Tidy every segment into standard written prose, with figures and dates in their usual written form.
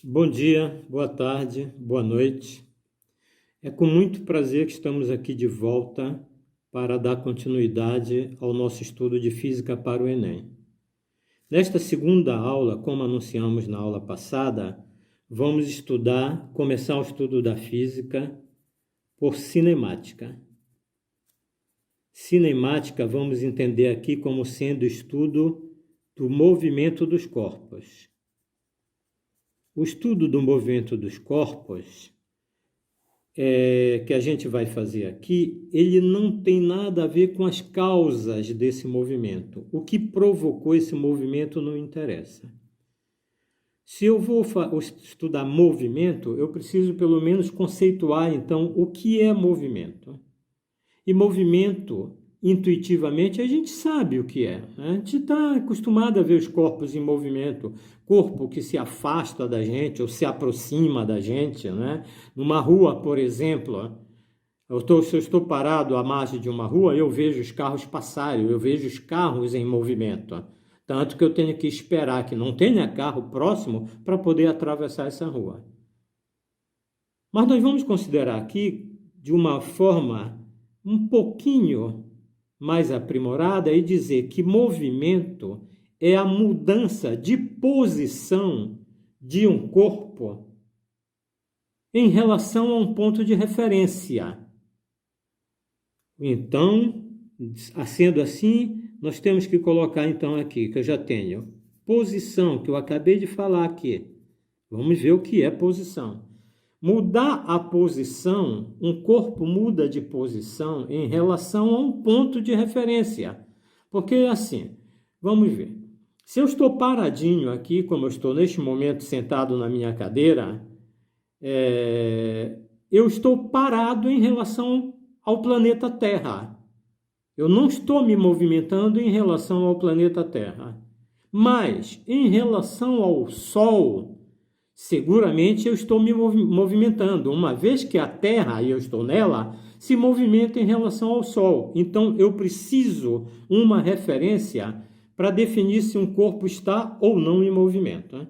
Bom dia, boa tarde, boa noite. É com muito prazer que estamos aqui de volta para dar continuidade ao nosso estudo de Física para o Enem. Nesta segunda aula, como anunciamos na aula passada, vamos começar o estudo da física por cinemática. Cinemática vamos entender aqui como sendo o estudo do movimento dos corpos. O estudo do movimento dos corpos que a gente vai fazer aqui, ele não tem nada a ver com as causas desse movimento. O que provocou esse movimento não interessa. Se eu vou estudar movimento, eu preciso pelo menos conceituar, então, o que é movimento. E movimento, intuitivamente, a gente sabe o que é. A gente está acostumado a ver os corpos em movimento. Corpo que se afasta da gente ou se aproxima da gente, né? Numa rua, por exemplo, se eu estou parado à margem de uma rua, eu vejo os carros passarem, eu vejo os carros em movimento. Tanto que eu tenho que esperar que não tenha carro próximo para poder atravessar essa rua. Mas nós vamos considerar aqui, de uma forma um pouquinho mais aprimorada, e dizer que movimento é a mudança de posição de um corpo em relação a um ponto de referência. Então, sendo assim, nós temos que colocar então aqui, que eu já tenho posição, que eu acabei de falar aqui. Vamos ver o que é posição. Mudar a posição, um corpo muda de posição em relação a um ponto de referência. Porque assim, vamos ver. Se eu estou paradinho aqui, como eu estou neste momento sentado na minha cadeira, eu estou parado em relação ao planeta Terra. Eu não estou me movimentando em relação ao planeta Terra. Mas, em relação ao Sol, seguramente eu estou me movimentando, uma vez que a Terra, e eu estou nela, se movimenta em relação ao Sol. Então, eu preciso uma referência para definir se um corpo está ou não em movimento.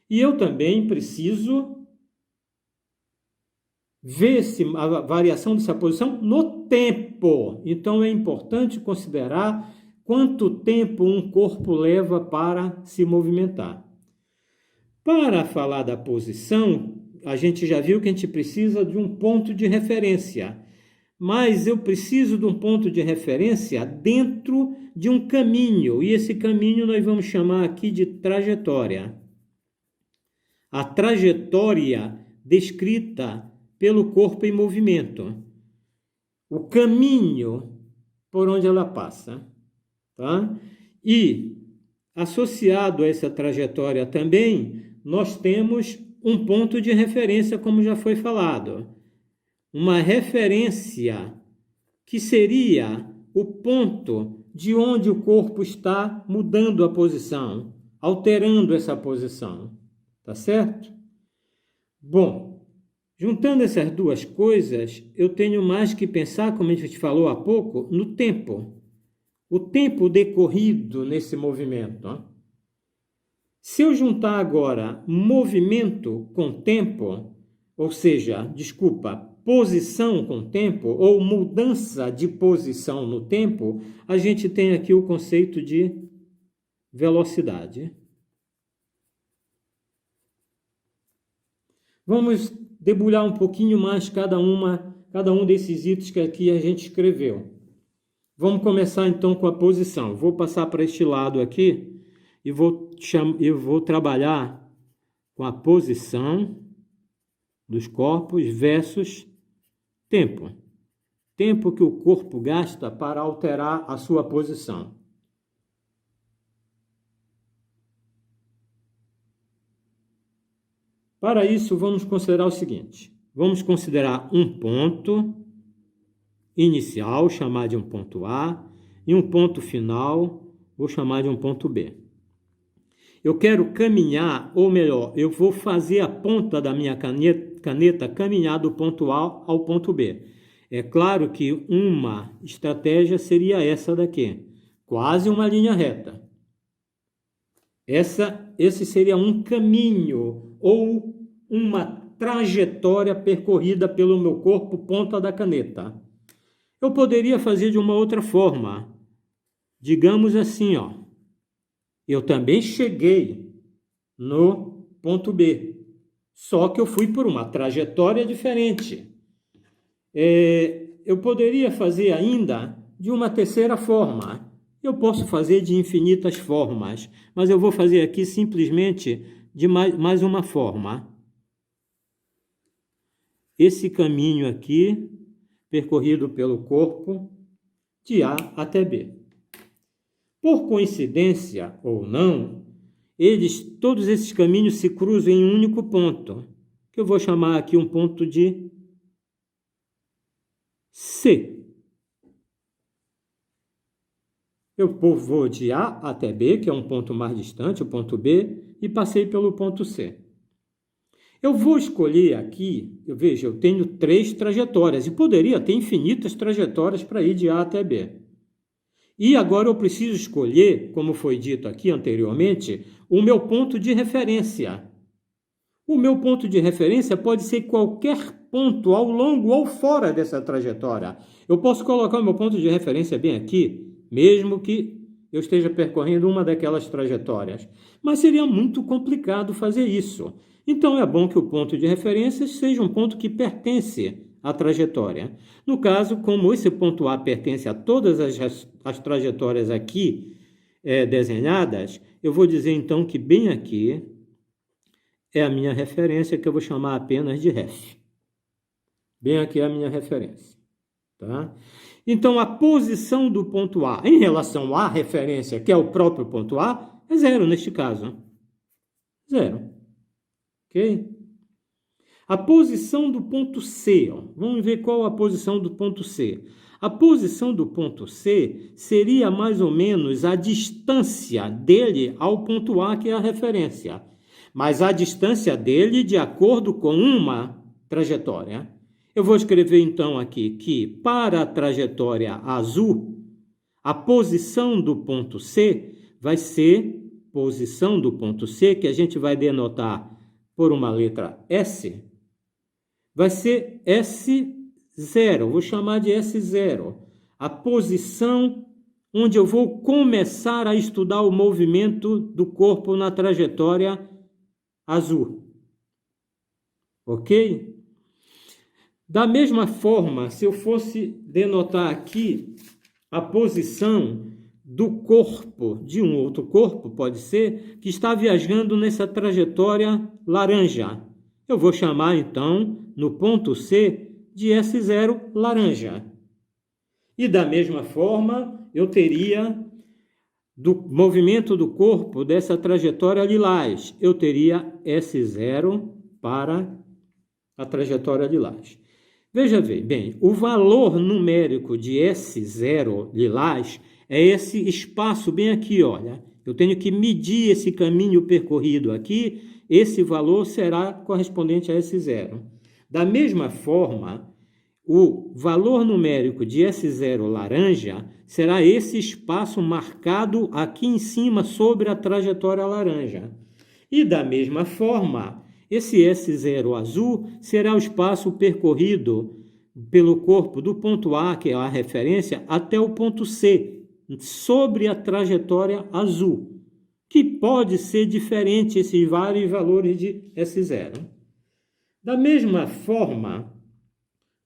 E eu também preciso ver a variação dessa posição no tempo. Então, é importante considerar quanto tempo um corpo leva para se movimentar. Para falar da posição, a gente já viu que a gente precisa de um ponto de referência. Mas eu preciso de um ponto de referência dentro de um caminho. E esse caminho nós vamos chamar aqui de trajetória. A trajetória descrita pelo corpo em movimento. O caminho por onde ela passa. Tá? E, associado a essa trajetória também, nós temos um ponto de referência, como já foi falado. Uma referência que seria o ponto de onde o corpo está mudando a posição, alterando essa posição. Tá certo? Bom, juntando essas duas coisas, eu tenho mais que pensar, como a gente falou há pouco, no tempo. O tempo decorrido nesse movimento. Ó. Se eu juntar agora movimento com tempo, ou seja, posição com tempo, ou mudança de posição no tempo, a gente tem aqui o conceito de velocidade. Vamos debulhar um pouquinho mais cada um desses itens que aqui a gente escreveu. Vamos começar então com a posição. Vou passar para este lado aqui e vou trabalhar com a posição dos corpos versus tempo. Tempo que o corpo gasta para alterar a sua posição. Para isso, vamos considerar o seguinte. Vamos considerar um ponto inicial, chamar de um ponto A, e um ponto final, vou chamar de um ponto B. Eu quero caminhar, ou melhor, eu vou fazer a ponta da minha caneta caminhar do ponto A ao ponto B. É claro que uma estratégia seria essa daqui, quase uma linha reta. Essa esse seria um caminho ou uma trajetória percorrida pelo meu corpo, ponta da caneta. Eu poderia fazer de uma outra forma. Digamos assim, ó. Eu também cheguei no ponto B, só que eu fui por uma trajetória diferente. Eu poderia fazer ainda de uma terceira forma. Eu posso fazer de infinitas formas, mas eu vou fazer aqui simplesmente de mais uma forma. Esse caminho aqui, percorrido pelo corpo, de A até B. Por coincidência ou não, todos esses caminhos se cruzam em um único ponto, que eu vou chamar aqui um ponto de C. Eu vou de A até B, que é um ponto mais distante, o ponto B, e passei pelo ponto C. Eu vou escolher aqui, eu tenho 3 trajetórias, e poderia ter infinitas trajetórias para ir de A até B. E agora eu preciso escolher, como foi dito aqui anteriormente, o meu ponto de referência. O meu ponto de referência pode ser qualquer ponto ao longo ou fora dessa trajetória. Eu posso colocar o meu ponto de referência bem aqui, mesmo que eu esteja percorrendo uma daquelas trajetórias. Mas seria muito complicado fazer isso. Então é bom que o ponto de referência seja um ponto que pertence à trajetória. No caso, como esse ponto A pertence a todas as trajetórias aqui desenhadas, eu vou dizer então que bem aqui é a minha referência, que eu vou chamar apenas de ref. Bem aqui é a minha referência. Tá? Então, a posição do ponto A em relação à referência, que é o próprio ponto A, é 0 neste caso. 0. Ok? A posição do ponto C, ó. Vamos ver qual a posição do ponto C. A posição do ponto C seria mais ou menos a distância dele ao ponto A, que é a referência. Mas a distância dele de acordo com uma trajetória. Eu vou escrever então aqui que para a trajetória azul, a posição do ponto C vai ser posição do ponto C, que a gente vai denotar por uma letra S, vai ser S0, vou chamar de S0, a posição onde eu vou começar a estudar o movimento do corpo na trajetória azul. Ok? Da mesma forma, se eu fosse denotar aqui a posição do corpo, de um outro corpo, pode ser, que está viajando nessa trajetória laranja. Eu vou chamar, então, no ponto C, de S0 laranja. E da mesma forma, eu teria do movimento do corpo dessa trajetória lilás. Eu teria S0 para a trajetória lilás. Veja bem, o valor numérico de S0 lilás é esse espaço bem aqui, olha. Eu tenho que medir esse caminho percorrido aqui, esse valor será correspondente a S0. Da mesma forma, o valor numérico de S0 laranja será esse espaço marcado aqui em cima sobre a trajetória laranja. E da mesma forma, esse S0 azul será o espaço percorrido pelo corpo do ponto A, que é a referência, até o ponto C, sobre a trajetória azul, que pode ser diferente esses vários valores de S0. Da mesma forma,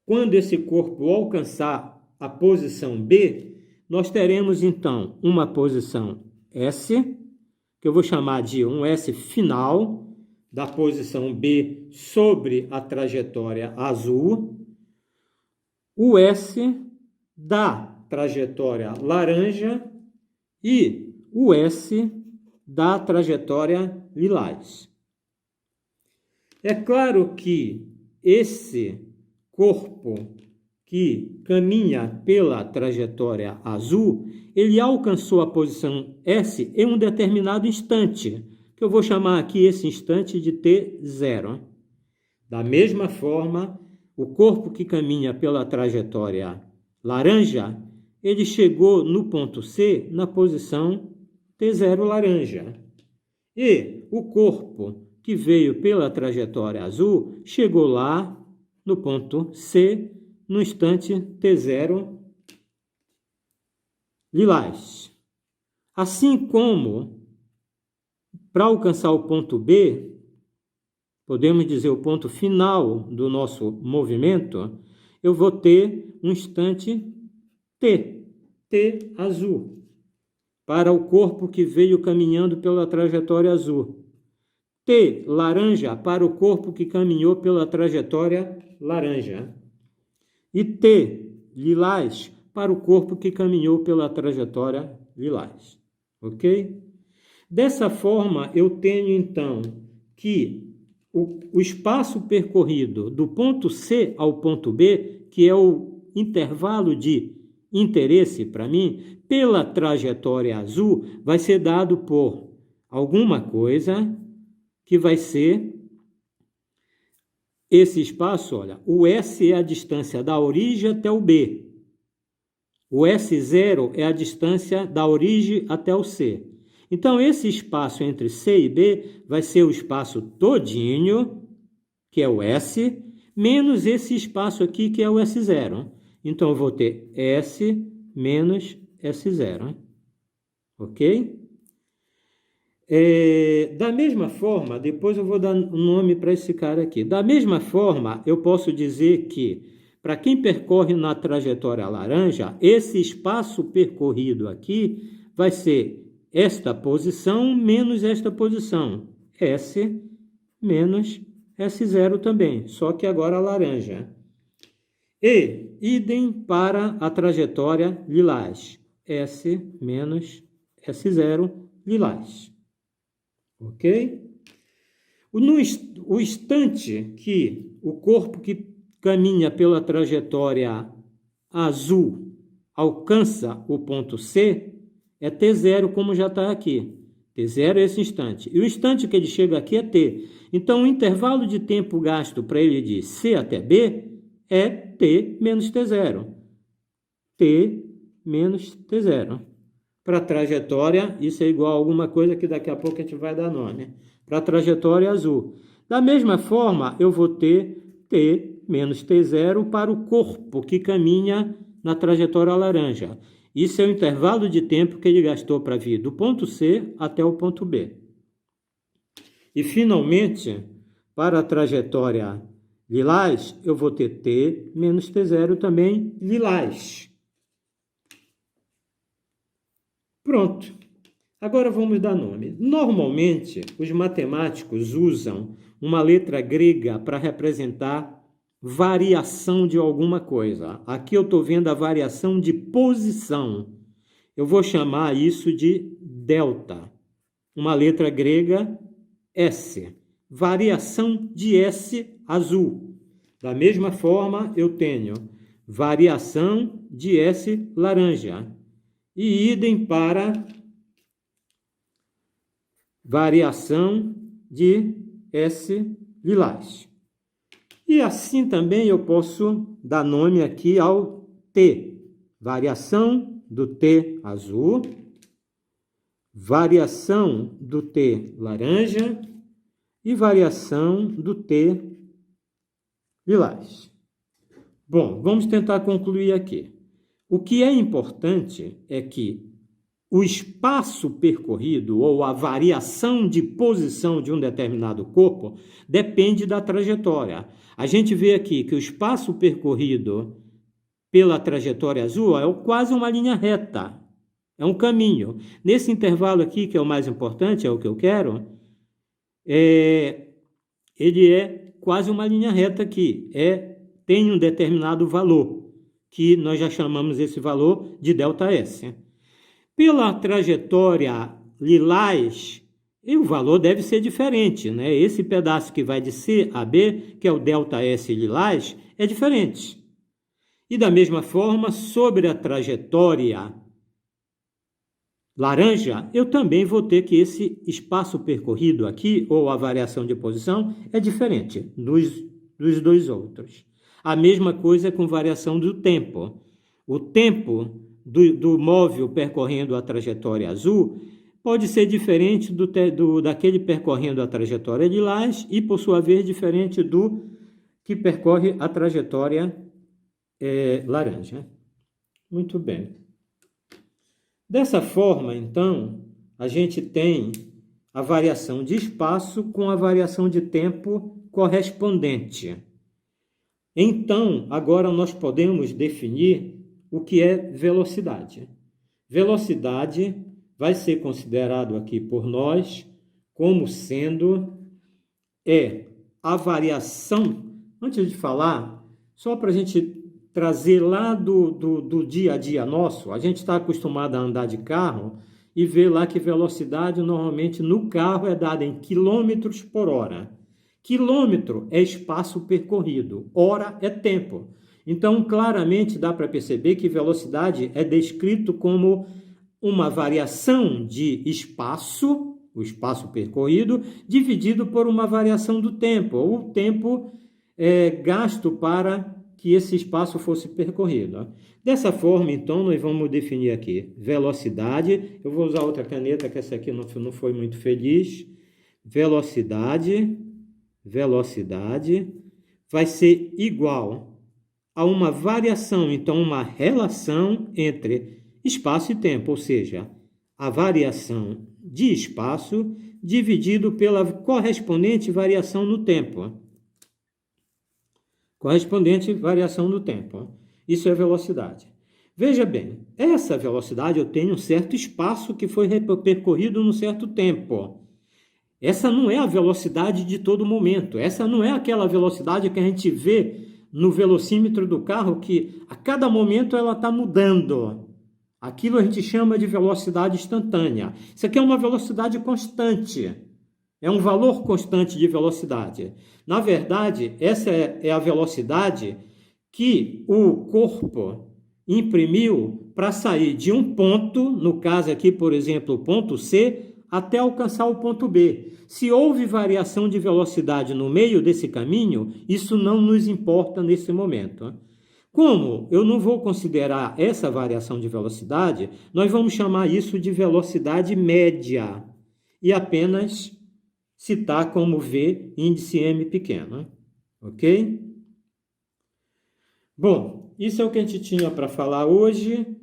quando esse corpo alcançar a posição B, nós teremos então uma posição S, que eu vou chamar de um S final, da posição B sobre a trajetória azul, o S da trajetória laranja e o S da trajetória lilás. É claro que esse corpo que caminha pela trajetória azul, ele alcançou a posição S em um determinado instante, que eu vou chamar aqui esse instante de T0. Da mesma forma, o corpo que caminha pela trajetória laranja, ele chegou no ponto C na posição T0 laranja. E o corpo que veio pela trajetória azul chegou lá no ponto C, no instante T0 lilás. Assim como, para alcançar o ponto B, podemos dizer o ponto final do nosso movimento, eu vou ter um instante T azul, para o corpo que veio caminhando pela trajetória azul. T laranja para o corpo que caminhou pela trajetória laranja. E T lilás para o corpo que caminhou pela trajetória lilás. Ok? Dessa forma, eu tenho então que o espaço percorrido do ponto C ao ponto B, que é o intervalo de interesse para mim, pela trajetória azul, vai ser dado por alguma coisa que vai ser esse espaço, olha, o S é a distância da origem até o B. O S0 é a distância da origem até o C. Então, esse espaço entre C e B vai ser o espaço todinho, que é o S, menos esse espaço aqui, que é o S0. Então, eu vou ter S menos S0. Ok? Da mesma forma, depois eu vou dar um nome para esse cara aqui. Da mesma forma, eu posso dizer que, para quem percorre na trajetória laranja, esse espaço percorrido aqui vai ser esta posição menos esta posição. S menos S0 também, só que agora laranja. E idem para a trajetória lilás. S menos S0 lilás. Ok? O instante que o corpo que caminha pela trajetória azul alcança o ponto C, é T0, como já está aqui. T0 é esse instante. E o instante que ele chega aqui é T. Então, o intervalo de tempo gasto para ele de C até B é T menos T0. T menos T0. Para a trajetória, isso é igual a alguma coisa que daqui a pouco a gente vai dar nome. Para a trajetória azul. Da mesma forma, eu vou ter T menos T0 para o corpo que caminha na trajetória laranja. Isso é o intervalo de tempo que ele gastou para vir do ponto C até o ponto B. E, finalmente, para a trajetória lilás, eu vou ter T menos T0 também lilás. Pronto. Agora vamos dar nome. Normalmente, os matemáticos usam uma letra grega para representar variação de alguma coisa. Aqui eu estou vendo a variação de posição. Eu vou chamar isso de delta. Uma letra grega S. Variação de S azul. Da mesma forma, eu tenho variação de S laranja. E idem para variação de S lilás. E assim também eu posso dar nome aqui ao T. Variação do T azul, variação do T laranja e variação do T lilás. Bom, vamos tentar concluir aqui. O que é importante é que o espaço percorrido ou a variação de posição de um determinado corpo depende da trajetória. A gente vê aqui que o espaço percorrido pela trajetória azul é quase uma linha reta, é um caminho. Nesse intervalo aqui, que é o mais importante, é o que eu quero, ele é quase uma linha reta aqui, tem um determinado valor, que nós já chamamos esse valor de ΔS. Pela trajetória lilás, o valor deve ser diferente, né? Esse pedaço que vai de C a B, que é o ΔS lilás, é diferente. E da mesma forma, sobre a trajetória laranja, eu também vou ter que esse espaço percorrido aqui, ou a variação de posição, é diferente dos dois outros. A mesma coisa com variação do tempo. O tempo do móvel percorrendo a trajetória azul pode ser diferente daquele percorrendo a trajetória lilás e, por sua vez, diferente do que percorre a trajetória laranja. Muito bem. Dessa forma, então, a gente tem a variação de espaço com a variação de tempo correspondente. Então, agora nós podemos definir o que é velocidade. Velocidade vai ser considerado aqui por nós como sendo a variação. Antes de falar, só para a gente trazer lá do dia a dia nosso, a gente está acostumado a andar de carro e ver lá que velocidade normalmente no carro é dada em quilômetros por hora. Quilômetro é espaço percorrido, hora é tempo. Então, claramente dá para perceber que velocidade é descrito como uma variação de espaço, o espaço percorrido, dividido por uma variação do tempo, ou o tempo gasto para que esse espaço fosse percorrido. Dessa forma, então, nós vamos definir aqui velocidade. Eu vou usar outra caneta, que essa aqui não foi muito feliz. Velocidade vai ser igual a uma variação, então uma relação entre espaço e tempo, ou seja, a variação de espaço dividido pela correspondente variação no tempo. Correspondente variação no tempo. Isso é velocidade. Veja bem, essa velocidade eu tenho um certo espaço que foi percorrido num certo tempo. Essa não é a velocidade de todo momento. Essa não é aquela velocidade que a gente vê no velocímetro do carro, que a cada momento ela está mudando. Aquilo a gente chama de velocidade instantânea. Isso aqui é uma velocidade constante. É um valor constante de velocidade. Na verdade, essa é a velocidade que o corpo imprimiu para sair de um ponto, no caso aqui, por exemplo, o ponto C, até alcançar o ponto B. Se houve variação de velocidade no meio desse caminho, isso não nos importa nesse momento. Como eu não vou considerar essa variação de velocidade, nós vamos chamar isso de velocidade média e apenas citar como V índice M pequeno, ok? Bom, isso é o que a gente tinha para falar hoje.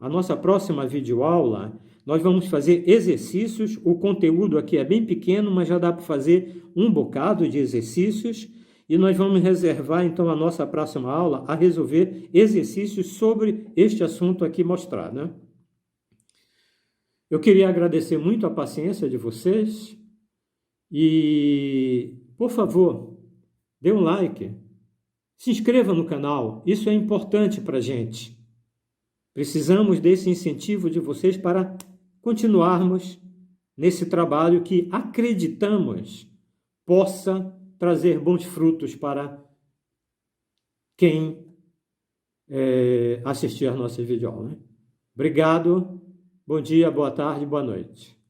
A nossa próxima videoaula, nós vamos fazer exercícios. O conteúdo aqui é bem pequeno, mas já dá para fazer um bocado de exercícios. E nós vamos reservar, então, a nossa próxima aula a resolver exercícios sobre este assunto aqui mostrado, né? Eu queria agradecer muito a paciência de vocês e, por favor, dê um like, se inscreva no canal, isso é importante para a gente. Precisamos desse incentivo de vocês para continuarmos nesse trabalho que acreditamos possa trazer bons frutos para quem assistir a nossa videoaula, né? Obrigado, bom dia, boa tarde, boa noite.